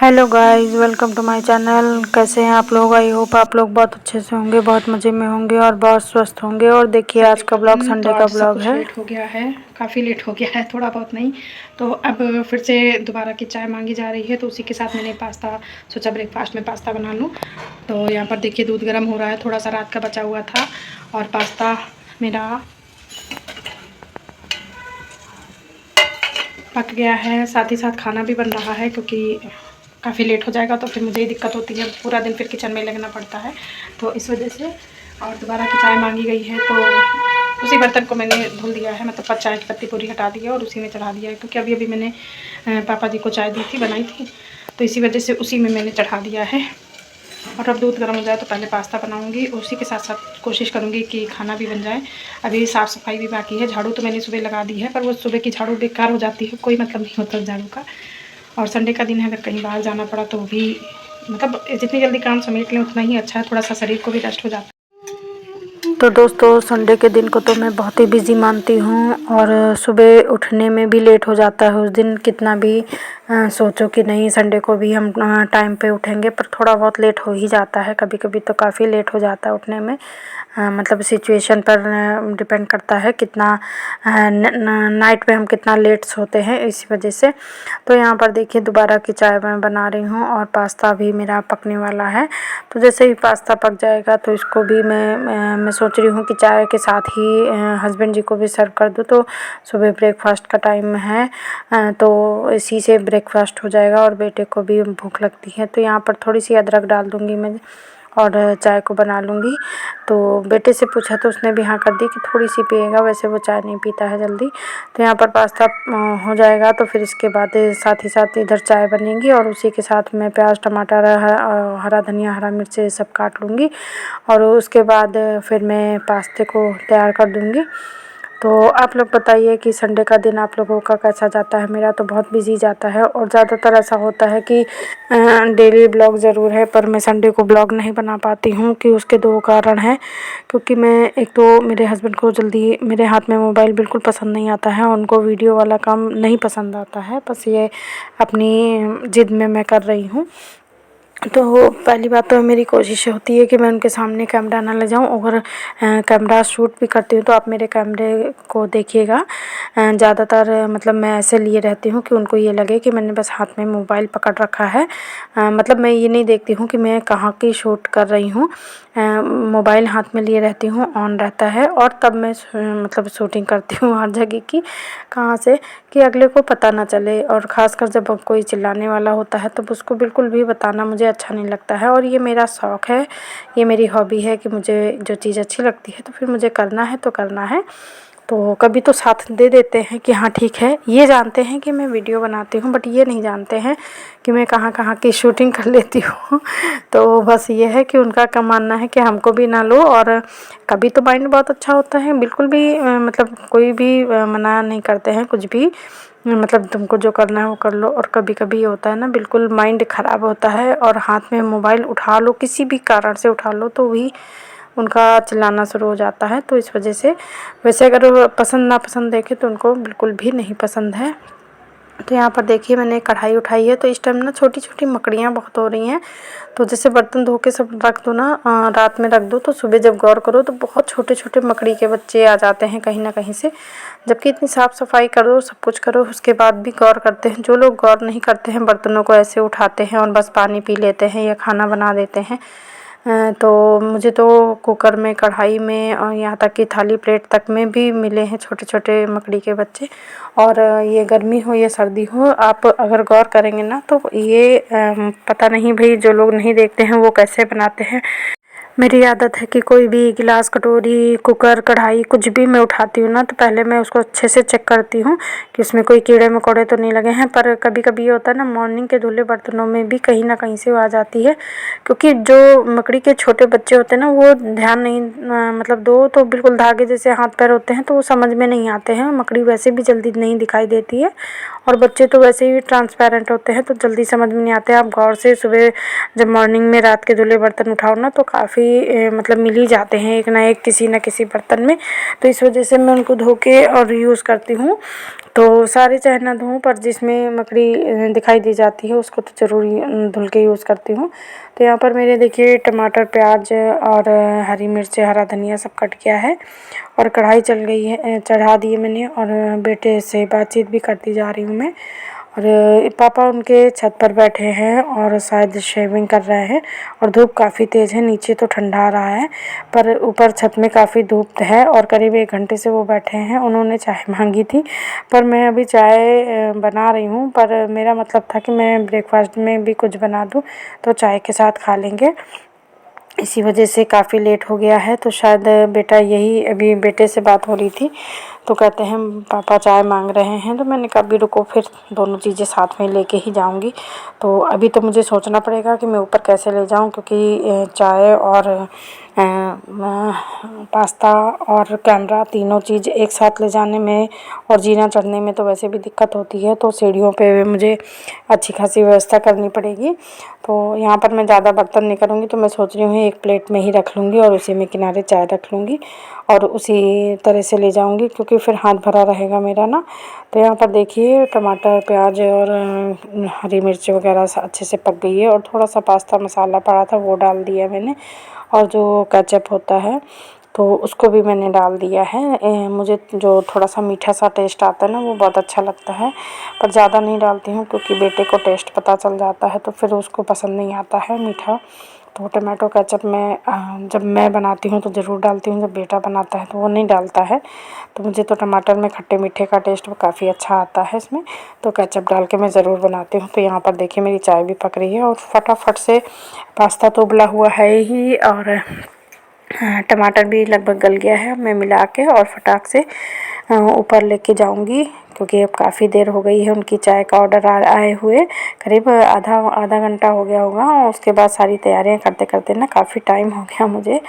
Hello guys, welcome to my channel. कैसे हैं आप लोग? आई होप आप लोग बहुत अच्छे से होंगे, बहुत मज़े में होंगे और बहुत स्वस्थ होंगे। और देखिए आज का ब्लॉग तो संडे का आज सब ब्लॉग कुछ है। लेट हो गया है, काफ़ी लेट हो गया है, थोड़ा बहुत नहीं। तो अब फिर से दोबारा की चाय मांगी जा रही है, तो उसी के साथ मैंने पास्ता सोचा ब्रेकफास्ट में पास्ता बना लूँ। तो यहाँ पर देखिए दूध गर्म हो रहा है, थोड़ा सा रात का बचा हुआ था और पास्ता मेरा पक गया है। साथ ही साथ खाना भी बन रहा है, क्योंकि काफ़ी लेट हो जाएगा तो फिर मुझे ही दिक्कत होती है, पूरा दिन फिर किचन में लगना पड़ता है, तो इस वजह से। और दोबारा की चाय मांगी गई है, तो उसी बर्तन को मैंने धुल दिया है, मतलब चाय की पत्ती पूरी हटा दी है और उसी में चढ़ा दिया है, क्योंकि अभी अभी मैंने पापा जी को चाय दी थी, बनाई थी, तो इसी वजह से उसी में मैंने चढ़ा दिया है। और अब दूध गर्म हो जाए तो पहले पास्ता बनाऊंगी, उसी के साथ साथ कोशिश करूंगी कि खाना भी बन जाए। अभी साफ़ सफाई भी बाकी है। झाड़ू तो मैंने सुबह लगा दी है, पर वो सुबह की झाड़ू बेकार हो जाती है, कोई मतलब नहीं होता झाड़ू का। और संडे का दिन है, अगर कहीं बाहर जाना पड़ा तो भी मतलब जितनी जल्दी काम समेट लें उतना ही अच्छा है, थोड़ा सा शरीर को भी रेस्ट हो जाता है। तो दोस्तों, संडे के दिन को तो मैं बहुत ही बिजी मानती हूँ और सुबह उठने में भी लेट हो जाता है उस दिन। कितना भी सोचो कि नहीं संडे को भी हम टाइम पे उठेंगे, पर थोड़ा बहुत लेट हो ही जाता है। कभी कभी तो काफ़ी लेट हो जाता है उठने में। मतलब सिचुएशन पर डिपेंड करता है कितना नाइट में हम कितना लेट सोते हैं, इसी वजह से। तो यहाँ पर देखिए दोबारा की चाय मैं बना रही हूँ और पास्ता भी मेरा पकने वाला है। तो जैसे ही पास्ता पक जाएगा तो इसको भी मैं सोच रही हूँ कि चाय के साथ ही हस्बैंड जी को भी सर्व कर दूँ। तो सुबह ब्रेकफास्ट का टाइम है, तो इसी से ब्रेकफास्ट हो जाएगा और बेटे को भी भूख लगती है। तो यहाँ पर थोड़ी सी अदरक डाल दूँगी मैं और चाय को बना लूँगी। तो बेटे से पूछा तो उसने भी हाँ कर दी कि थोड़ी सी पिएगा, वैसे वो चाय नहीं पीता है जल्दी। तो यहाँ पर पास्ता हो जाएगा तो फिर इसके बाद साथ ही साथ इधर चाय बनेगी और उसी के साथ मैं प्याज टमाटर हरा धनिया हरा मिर्च सब काट लूँगी और उसके बाद फिर मैं पास्ते को तैयार कर दूँगी। तो आप लोग बताइए कि संडे का दिन आप लोगों का कैसा जाता है? मेरा तो बहुत बिजी जाता है और ज़्यादातर ऐसा होता है कि डेली ब्लॉग ज़रूर है, पर मैं संडे को ब्लॉग नहीं बना पाती हूँ। कि उसके दो कारण हैं, क्योंकि मैं एक तो मेरे हस्बैंड को जल्दी मेरे हाथ में मोबाइल बिल्कुल पसंद नहीं आता है, उनको वीडियो वाला काम नहीं पसंद आता है, बस ये अपनी ज़िद में मैं कर रही हूँ। तो पहली बात तो मेरी कोशिश होती है कि मैं उनके सामने कैमरा ना ले जाऊं। अगर कैमरा शूट भी करती हूँ तो आप मेरे कैमरे को देखिएगा, ज़्यादातर मतलब मैं ऐसे लिए रहती हूँ कि उनको ये लगे कि मैंने बस हाथ में मोबाइल पकड़ रखा है। मतलब मैं ये नहीं देखती हूँ कि मैं कहाँ की शूट कर रही हूँ। मोबाइल हाथ में लिए रहती हूँ, ऑन रहता है, और तब मैं मतलब शूटिंग करती हूँ हर जगह की, कहाँ से, कि अगले को पता ना चले। और ख़ासकर जब कोई चिल्लाने वाला होता है तब उसको बिल्कुल भी बताना मुझे अच्छा नहीं लगता है। और ये मेरा शौक़ है, ये मेरी हॉबी है कि मुझे जो चीज़ अच्छी लगती है तो फिर मुझे करना है तो करना है। तो कभी तो साथ दे देते हैं कि हाँ ठीक है, ये जानते हैं कि मैं वीडियो बनाती हूँ, बट ये नहीं जानते हैं कि मैं कहाँ कहाँ की शूटिंग कर लेती हूँ। तो बस ये है कि उनका क्या मानना है कि हमको भी ना लो। और कभी तो माइंड बहुत अच्छा होता है, बिल्कुल भी मतलब कोई भी मना नहीं करते हैं कुछ भी, मतलब तुमको जो करना है वो कर लो। और कभी कभी ये होता है ना, बिल्कुल माइंड ख़राब होता है और हाथ में मोबाइल उठा लो, किसी भी कारण से उठा लो, तो भी उनका चिल्लाना शुरू हो जाता है। तो इस वजह से वैसे अगर पसंद नापसंद देखें तो उनको बिल्कुल भी नहीं पसंद है। तो यहाँ पर देखिए मैंने कढ़ाई उठाई है, तो इस टाइम ना छोटी छोटी मकड़ियाँ बहुत हो रही हैं। तो जैसे बर्तन धो के सब रख दो ना, रात में रख दो, तो सुबह जब गौर करो तो बहुत छोटे छोटे मकड़ी के बच्चे आ जाते हैं कहीं ना कहीं से। जबकि इतनी साफ़ सफाई करो, सब कुछ करो, उसके बाद भी गौर करते हैं। जो लोग गौर नहीं करते हैं, बर्तनों को ऐसे उठाते हैं और बस पानी पी लेते हैं या खाना बना देते हैं। तो मुझे तो कुकर में, कढ़ाई में और यहाँ तक कि थाली प्लेट तक में भी मिले हैं छोटे छोटे मकड़ी के बच्चे। और ये गर्मी हो या सर्दी हो, आप अगर गौर करेंगे ना तो ये पता नहीं भाई, जो लोग नहीं देखते हैं वो कैसे बनाते हैं। मेरी आदत है कि कोई भी गिलास, कटोरी, कुकर, कढ़ाई कुछ भी मैं उठाती हूँ ना, तो पहले मैं उसको अच्छे से चेक करती हूँ कि उसमें कोई कीड़े मकोड़े तो नहीं लगे हैं। पर कभी कभी ये होता है ना, मॉर्निंग के धुले बर्तनों में भी कहीं ना कहीं से वो आ जाती है, क्योंकि जो मकड़ी के छोटे बच्चे होते हैं ना, वो ध्यान नहीं मतलब दो तो बिल्कुल धागे जैसे हाथ पैर होते हैं, तो वो समझ में नहीं आते हैं। मकड़ी वैसे भी जल्दी नहीं दिखाई देती है और बच्चे तो वैसे ही ट्रांसपेरेंट होते हैं, तो जल्दी समझ में नहीं आते। आप गौर से सुबह जब मॉर्निंग में रात के धुले बर्तन उठाओ ना, तो काफ़ी काफ़ी मतलब मिल ही जाते हैं एक ना एक किसी न किसी बर्तन में, तो इस वजह से मैं उनको धो के और यूज़ करती हूँ। तो सारे चाहे ना धोऊँ, पर जिसमें मकड़ी दिखाई दी जाती है उसको तो ज़रूर धुल के यूज़ करती हूँ। तो यहाँ पर मेरे देखिए टमाटर, प्याज और हरी मिर्च, हरा धनिया सब कट गया है और कढ़ाई चल गई है, चढ़ा दी है मैंने, और बेटे से बातचीत भी करती जा रही हूँ मैं। और पापा उनके छत पर बैठे हैं और शायद शेविंग कर रहे हैं, और धूप काफ़ी तेज़ है, नीचे तो ठंडा आ रहा है पर ऊपर छत में काफ़ी धूप है। और करीब 1 घंटे से वो बैठे हैं। उन्होंने चाय मांगी थी, पर मैं अभी चाय बना रही हूँ, पर मेरा मतलब था कि मैं ब्रेकफास्ट में भी कुछ बना दूँ तो चाय के साथ खा लेंगे। इसी वजह से काफ़ी लेट हो गया है। तो शायद बेटा यही, अभी बेटे से बात हो रही थी तो कहते हैं पापा चाय मांग रहे हैं, तो मैंने कहा अभी रुको, फिर दोनों चीज़ें साथ में लेके ही जाऊंगी। तो अभी तो मुझे सोचना पड़ेगा कि मैं ऊपर कैसे ले जाऊं, क्योंकि चाय और पास्ता और कैमरा तीनों चीज़ एक साथ ले जाने में और जीना चढ़ने में तो वैसे भी दिक्कत होती है, तो सीढ़ियों पे मुझे अच्छी खासी व्यवस्था करनी पड़ेगी। तो यहाँ पर मैं ज़्यादा बर्तन नहीं करूँगी, तो मैं सोच रही हूँ एक प्लेट में ही रख लूँगी और उसी में किनारे चाय रख लूँगी और उसी तरह से ले जाऊँगी, क्योंकि फिर हाथ भरा रहेगा मेरा ना। तो यहाँ पर देखिए टमाटर, प्याज और हरी मिर्च वगैरह अच्छे से पक गई है, और थोड़ा सा पास्ता मसाला पड़ा था वो डाल दिया मैंने, और जो केचप होता है तो उसको भी मैंने डाल दिया है। मुझे जो थोड़ा सा मीठा सा टेस्ट आता है ना वो बहुत अच्छा लगता है, पर ज़्यादा नहीं डालती हूँ क्योंकि बेटे को टेस्ट पता चल जाता है तो फिर उसको पसंद नहीं आता है मीठा। तो टमाटो केचप मैं जब मैं बनाती हूँ तो ज़रूर डालती हूँ, जब बेटा बनाता है तो वो नहीं डालता है। तो मुझे तो टमाटर में खट्टे मीठे का टेस्ट काफ़ी अच्छा आता है इसमें, तो केचप डाल के मैं ज़रूर बनाती हूँ। तो यहाँ पर देखिए मेरी चाय भी पक रही है और फटाफट से पास्ता तो उबला हुआ है ही, और टमाटर भी लगभग गल गया है। मैं मिला के और फटाक से ऊपर लेके जाऊंगी, क्योंकि अब काफ़ी देर हो गई है उनकी चाय का ऑर्डर आए हुए, करीब आधा घंटा हो गया होगा। और उसके बाद सारी तैयारियां करते करते ना काफ़ी टाइम हो गया मुझे,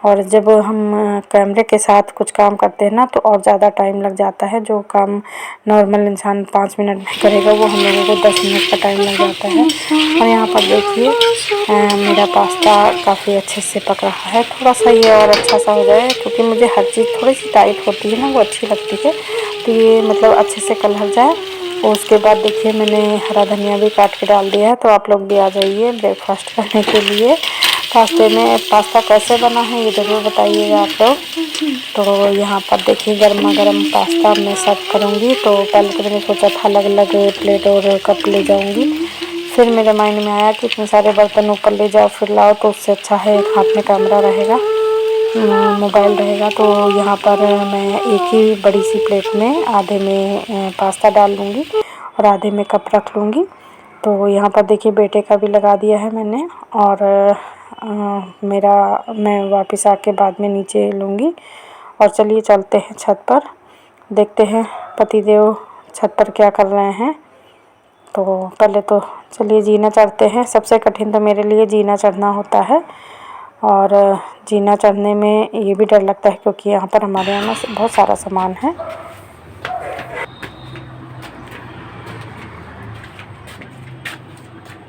और जब हम कैमरे के साथ कुछ काम करते हैं ना तो और ज़्यादा टाइम लग जाता है। जो काम नॉर्मल इंसान 5 मिनट में करेगा वो हम लोगों को 10 मिनट का टाइम लग जाता है। और यहाँ पर देखिए मेरा पास्ता काफ़ी अच्छे से पक रहा है। थोड़ा सा ये और अच्छा सा हो जाए, क्योंकि मुझे हर चीज़ थोड़ी सी टाइट होती है ना वो अच्छी लगती है, तो ये मतलब अच्छे से कलर जाए। और उसके बाद देखिए मैंने हरा धनिया भी काट के डाल दिया है। तो आप लोग भी आ जाइए ब्रेकफास्ट करने के लिए। पास्ता कैसे बना है ये ज़रूर बताइएगा आप लोग। तो यहाँ पर देखिए गर्मा गर्म पास्ता मैं सर्व करूँगी। तो पहले तो मैंने सोचा था अलग अलग प्लेट और कप ले जाऊँगी, फिर मेरे माइंड में आया कि इतने सारे बर्तन ऊपर ले जाओ फिर लाओ, तो उससे अच्छा है एक हाथ में कैमरा रहेगा, मोबाइल रहेगा। तो यहाँ पर मैं एक ही बड़ी सी प्लेट में आधे में पास्ता डाल लूँगी और आधे में कप रख लूँगी। तो यहाँ पर देखिए बेटे का भी लगा दिया है मैंने, और मैं वापस आके बाद में नीचे लूँगी। और चलिए चलते हैं छत पर, देखते हैं पतिदेव छत पर क्या कर रहे हैं। तो पहले तो चलिए जीना चढ़ते हैं। सबसे कठिन तो मेरे लिए जीना चढ़ना होता है, और जीना चढ़ने में ये भी डर लगता है क्योंकि यहाँ पर हमारे यहाँ ना बहुत सारा सामान है।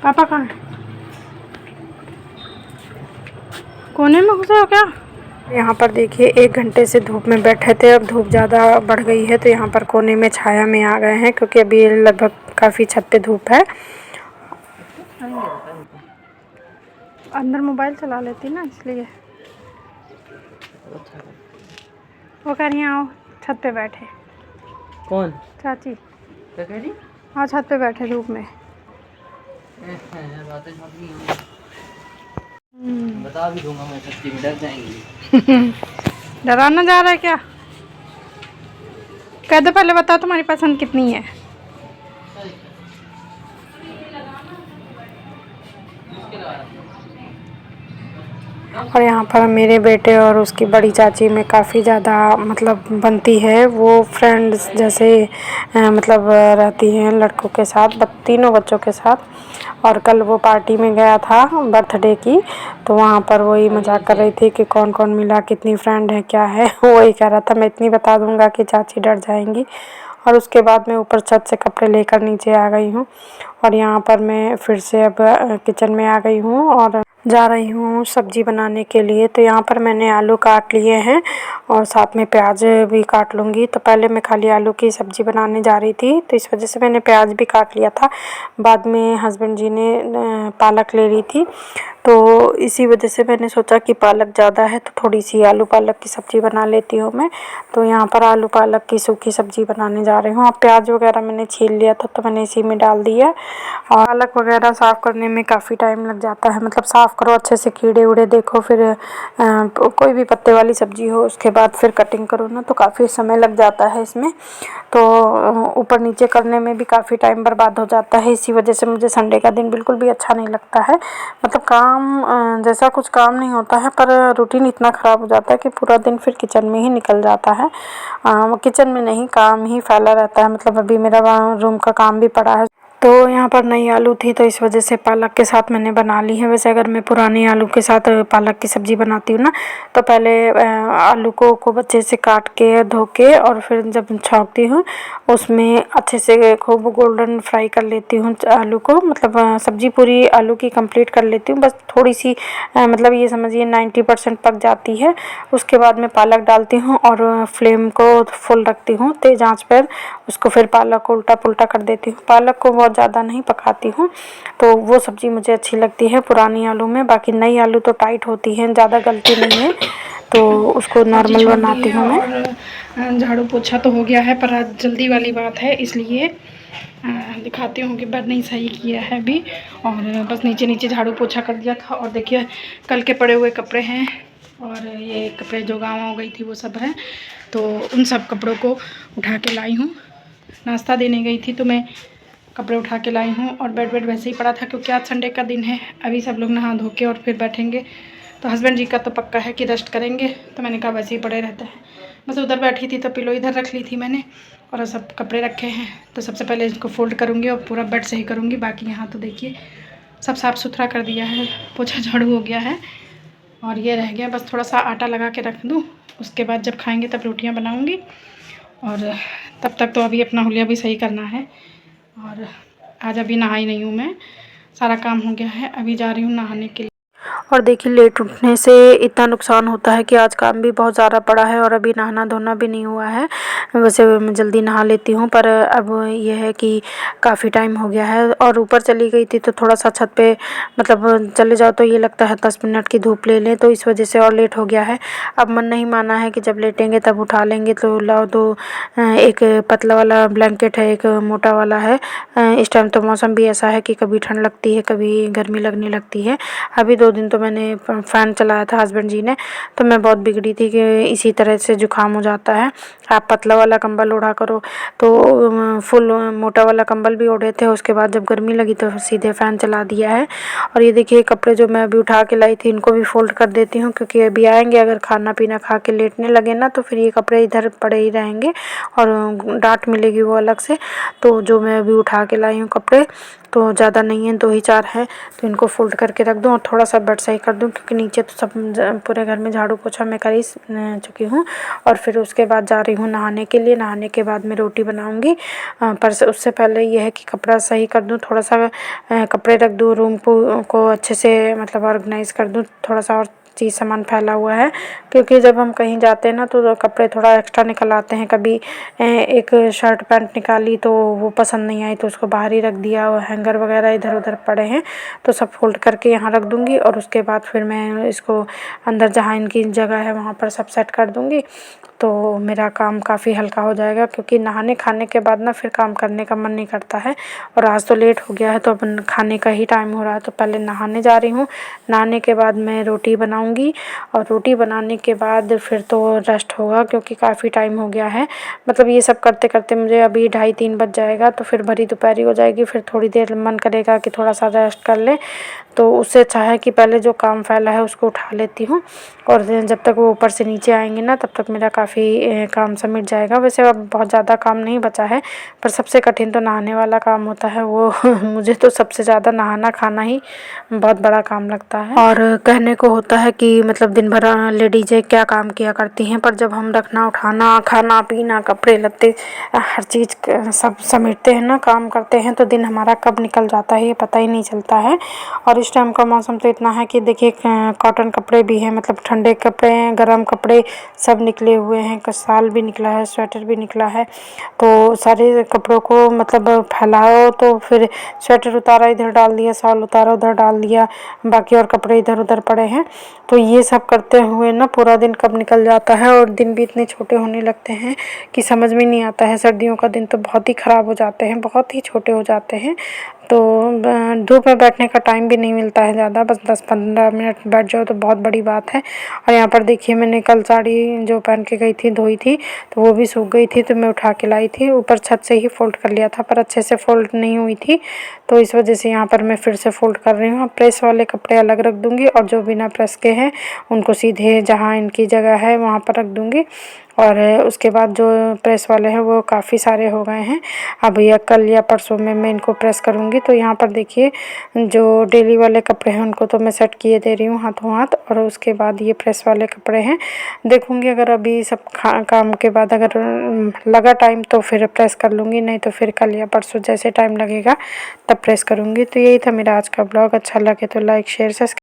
पापा कहाँ है? कोने में घुसे हो क्या? यहाँ पर देखिए 1 घंटे से धूप में बैठे थे, अब धूप ज़्यादा बढ़ गई है तो यहाँ पर कोने में छाया में आ गए हैं, क्योंकि अभी लगभग काफ़ी छत पे धूप है। अंदर मोबाइल चला लेती ना इसलिए। वो कह रही हैं आओ छत पे बैठे। कौन? चाची। क्या कह रही? हाँ छत पे बैठे धूप में। बता भी दूंगा मैं, सच्ची में डर जाएंगी। डराना जा रहा है क्या? कह दो पहले, बताओ तुम्हारी पसंद कितनी है? और यहाँ पर मेरे बेटे और उसकी बड़ी चाची में काफ़ी ज़्यादा मतलब बनती है। वो फ्रेंड्स जैसे मतलब रहती हैं लड़कों के साथ, तीनों बच्चों के साथ। और कल वो पार्टी में गया था बर्थडे की, तो वहाँ पर वही मजाक कर रही थी कि कौन कौन मिला, कितनी फ्रेंड है, क्या है। वही कह रहा था मैं इतनी बता दूँगा कि चाची डर जाएंगी। और उसके बाद मैं ऊपर छत से कपड़े लेकर नीचे आ गई हूँ, और यहाँ पर मैं फिर से अब किचन में आ गई हूँ। और जा रही हूँ सब्ज़ी बनाने के लिए। तो यहाँ पर मैंने आलू काट लिए हैं और साथ में प्याज भी काट लूँगी। तो पहले मैं खाली आलू की सब्ज़ी बनाने जा रही थी, तो इस वजह से मैंने प्याज भी काट लिया था। बाद में हस्बैंड जी ने पालक ले ली थी, तो इसी वजह से मैंने सोचा कि पालक ज़्यादा है तो थोड़ी सी आलू पालक की सब्ज़ी बना लेती हूँ मैं। तो यहाँ पर आलू पालक की सूखी सब्ज़ी बनाने जा रही हूँ। अब प्याज वगैरह मैंने छील लिया था, तो मैंने इसी में डाल दिया। और पालक वगैरह साफ़ करने में काफ़ी टाइम लग जाता है, मतलब साफ़ करो अच्छे से, कीड़े उड़े देखो, फिर कोई भी पत्ते वाली सब्ज़ी हो उसके बाद फिर कटिंग करो ना, तो काफ़ी समय लग जाता है इसमें। तो ऊपर नीचे करने में भी काफ़ी टाइम बर्बाद हो जाता है। इसी वजह से मुझे संडे का दिन बिल्कुल भी अच्छा नहीं लगता है। मतलब काम जैसा कुछ काम नहीं होता है, पर रूटीन इतना ख़राब हो जाता है कि पूरा दिन फिर किचन में ही निकल जाता है। किचन में नहीं, काम ही फैला रहता है। मतलब अभी मेरा रूम का काम भी पड़ा है। तो यहाँ पर नई आलू थी, तो इस वजह से पालक के साथ मैंने बना ली है। वैसे अगर मैं पुरानी आलू के साथ पालक की सब्ज़ी बनाती हूँ ना, तो पहले आलू को खूब अच्छे से काट के धो के और फिर जब छौंकती हूँ उसमें अच्छे से खूब गोल्डन फ्राई कर लेती हूँ आलू को। मतलब सब्ज़ी पूरी आलू की कंप्लीट कर लेती हूँ, बस थोड़ी सी मतलब ये समझिए 90% पक जाती है। उसके बाद मैं पालक डालती हूँ और फ्लेम को फुल रखती हूँ तेज़ आंच पर। उसको फिर पालक को उल्टा पुल्टा कर देती हूँ। पालक को बहुत ज़्यादा नहीं पकाती हूँ, तो वो सब्ज़ी मुझे अच्छी लगती है पुरानी आलू में। बाकी नई आलू तो टाइट होती है, ज़्यादा गलती नहीं है, तो उसको सब्जी नॉर्मल छोड़ दी बनाती है हूँ मैं। और झाड़ू पोछा तो हो गया है, पर आज जल्दी वाली बात है इसलिए दिखाती हूँ कि बर्ड नहीं सही किया है अभी। और बस नीचे नीचे झाड़ू पोछा कर दिया था। और देखिए कल के पड़े हुए कपड़े हैं और ये कपड़े जो गाँव हो गई थी वो सब हैं, तो उन सब कपड़ों को उठा के लाई हूँ। नाश्ता देने गई थी तो मैं कपड़े उठा के लाई हूँ। और बेड वैसे ही पड़ा था क्योंकि आज संडे का दिन है। अभी सब लोग नहा धो के और फिर बैठेंगे, तो हस्बैंड जी का तो पक्का है कि रेस्ट करेंगे, तो मैंने कहा वैसे ही पड़े रहते हैं। बस उधर बैठी थी तो पिलो इधर रख ली थी मैंने और सब कपड़े रखे हैं। तो सबसे पहले इसको फोल्ड करूँगी और पूरा बेड सही करूँगी। बाकी यहाँ तो देखिए सब साफ़ सुथरा कर दिया है, पोछा झाड़ू हो गया है और ये रह गया बस थोड़ा सा आटा लगा के रख दूँ। उसके बाद जब खाएँगे तब रोटियाँ बनाऊँगी और तब तक तो अभी अपना हुलिया भी सही करना है। और आज अभी नहाई नहीं हूँ मैं, सारा काम हो गया है, अभी जा रही हूँ नहाने के लिए। और देखिए लेट उठने से इतना नुकसान होता है कि आज काम भी बहुत ज़्यादा पड़ा है और अभी नहाना धोना भी नहीं हुआ है। वैसे मैं जल्दी नहा लेती हूँ, पर अब ये है कि काफ़ी टाइम हो गया है और ऊपर चली गई थी तो थोड़ा सा छत पे मतलब चले जाओ तो ये लगता है 10 मिनट की धूप ले लें, तो इस वजह से और लेट हो गया है। अब मन नहीं माना है कि जब लेटेंगे तब उठा लेंगे, तो लाओ दो एक पतला वाला ब्लैंकेट है, एक मोटा वाला है। इस टाइम तो मौसम भी ऐसा है कि कभी ठंड लगती है कभी गर्मी लगने लगती है। अभी 2 दिन तो मैंने फ़ैन चलाया था हस्बैंड जी ने, तो मैं बहुत बिगड़ी थी कि इसी तरह से जुकाम हो जाता है। आप पतला वाला कंबल ओढ़ा करो, तो फुल मोटा वाला कंबल भी ओढ़े थे। उसके बाद जब गर्मी लगी तो सीधे फ़ैन चला दिया है। और ये देखिए कपड़े जो मैं अभी उठा के लाई थी इनको भी फ़ोल्ड कर देती हूँ, क्योंकि अभी आएंगे अगर खाना पीना खा के लेटने लगे ना तो फिर ये कपड़े इधर पड़े ही रहेंगे और डांट मिलेगी वो अलग से। तो जो मैं अभी उठा के लाई हूँ कपड़े तो ज़्यादा नहीं है, 2 ही 4 हैं, तो इनको फ़ोल्ड करके रख दूँ और थोड़ा सा बेड सही कर दूँ, क्योंकि नीचे तो सब पूरे घर में झाड़ू पोछा मैं कर ही चुकी हूँ। और फिर उसके बाद जा रही हूँ नहाने के लिए। नहाने के बाद मैं रोटी बनाऊँगी, पर उससे पहले ये है कि कपड़ा सही कर दूँ, थोड़ा सा कपड़े रख दूँ, रूम को अच्छे से मतलब ऑर्गेनाइज़ कर दूँ। थोड़ा सा और चीज़ सामान फैला हुआ है, क्योंकि जब हम कहीं जाते हैं ना तो कपड़े थोड़ा एक्स्ट्रा निकल आते हैं। कभी एक शर्ट पैंट निकाली तो वो पसंद नहीं आई तो उसको बाहर ही रख दिया, और हैंगर वगैरह इधर उधर पड़े हैं तो सब फोल्ड करके यहाँ रख दूँगी। और उसके बाद फिर मैं इसको अंदर जहाँ इनकी जगह है वहाँ पर सब सेट कर दूँगी, तो मेरा काम काफ़ी हल्का हो जाएगा। क्योंकि नहाने खाने के बाद ना फिर काम करने का मन नहीं करता है। और आज तो लेट हो गया है तो अब खाने का ही टाइम हो रहा है, तो पहले नहाने जा रही हूँ। नहाने के बाद मैं रोटी बनाऊँगी और रोटी बनाने के बाद फिर तो रेस्ट होगा, क्योंकि काफ़ी टाइम हो गया है। मतलब ये सब करते करते मुझे अभी 2:30-3 बज जाएगा, तो फिर भरी दोपहरी हो जाएगी। फिर थोड़ी देर मन करेगा कि थोड़ा सा रेस्ट कर ले, तो उससे अच्छा है कि पहले जो काम फैला है उसको उठा लेती हूँ। और जब तक वो ऊपर से नीचे आएंगे ना तब तक मेरा काफ़ी काम समिट जाएगा। वैसे अब बहुत ज़्यादा काम नहीं बचा है, पर सबसे कठिन तो नहाने वाला काम होता है वो मुझे तो सबसे ज़्यादा नहाना खाना ही बहुत बड़ा काम लगता है। और कहने को होता है कि मतलब दिन भर लेडीज़ें क्या काम किया करती हैं, पर जब हम रखना उठाना खाना पीना कपड़े लत्ते हर चीज़ सब समेटते हैं ना, काम करते हैं, तो दिन हमारा कब निकल जाता है ये पता ही नहीं चलता है। और इस टाइम का मौसम तो इतना है कि देखिए कॉटन कपड़े भी हैं, मतलब ठंडे कपड़े हैं, गर्म कपड़े सब निकले हुए हैं, शाल भी निकला है, स्वेटर भी निकला है। तो सारे कपड़ों को मतलब फैलाओ तो फिर स्वेटर उतारा इधर डाल दिया, शाल उतारा उधर डाल दिया, बाकी और कपड़े इधर उधर पड़े हैं। तो ये सब करते हुए ना पूरा दिन कब निकल जाता है और दिन भी इतने छोटे होने लगते हैं कि समझ में नहीं आता है। सर्दियों का दिन तो बहुत ही ख़राब हो जाते हैं, बहुत ही छोटे हो जाते हैं। तो धूप में बैठने का टाइम भी नहीं मिलता है ज़्यादा, बस 10-15 मिनट बैठ जाओ तो बहुत बड़ी बात है। और यहाँ पर देखिए मैंने कल साड़ी जो पहन के गई थी धोई थी तो वो भी सूख गई थी, तो मैं उठा के लाई थी, ऊपर छत से ही फ़ोल्ड कर लिया था पर अच्छे से फ़ोल्ड नहीं हुई थी, तो इस वजह से यहाँ पर मैं फिर से फ़ोल्ड कर रही हूँ। प्रेस वाले कपड़े अलग रख दूँगी और जो बिना प्रेस के हैं उनको सीधे जहाँ इनकी जगह है वहाँ पर रख दूँगी। और उसके बाद जो प्रेस वाले हैं वो काफ़ी सारे हो गए हैं, अब या कल या परसों में मैं इनको प्रेस करूँगी। तो यहाँ पर देखिए जो डेली वाले कपड़े हैं उनको तो मैं सेट किए दे रही हूँ हाथों हाथ, और उसके बाद ये प्रेस वाले कपड़े हैं देखूँगी, अगर अभी सब काम के बाद अगर लगा टाइम तो फिर प्रेस कर लूँगी, नहीं तो फिर कल या परसों जैसे टाइम लगेगा तब प्रेस करूँगी। तो यही था मेरा आज का ब्लॉग, अच्छा लगे तो लाइक शेयर सब्सक्राइब।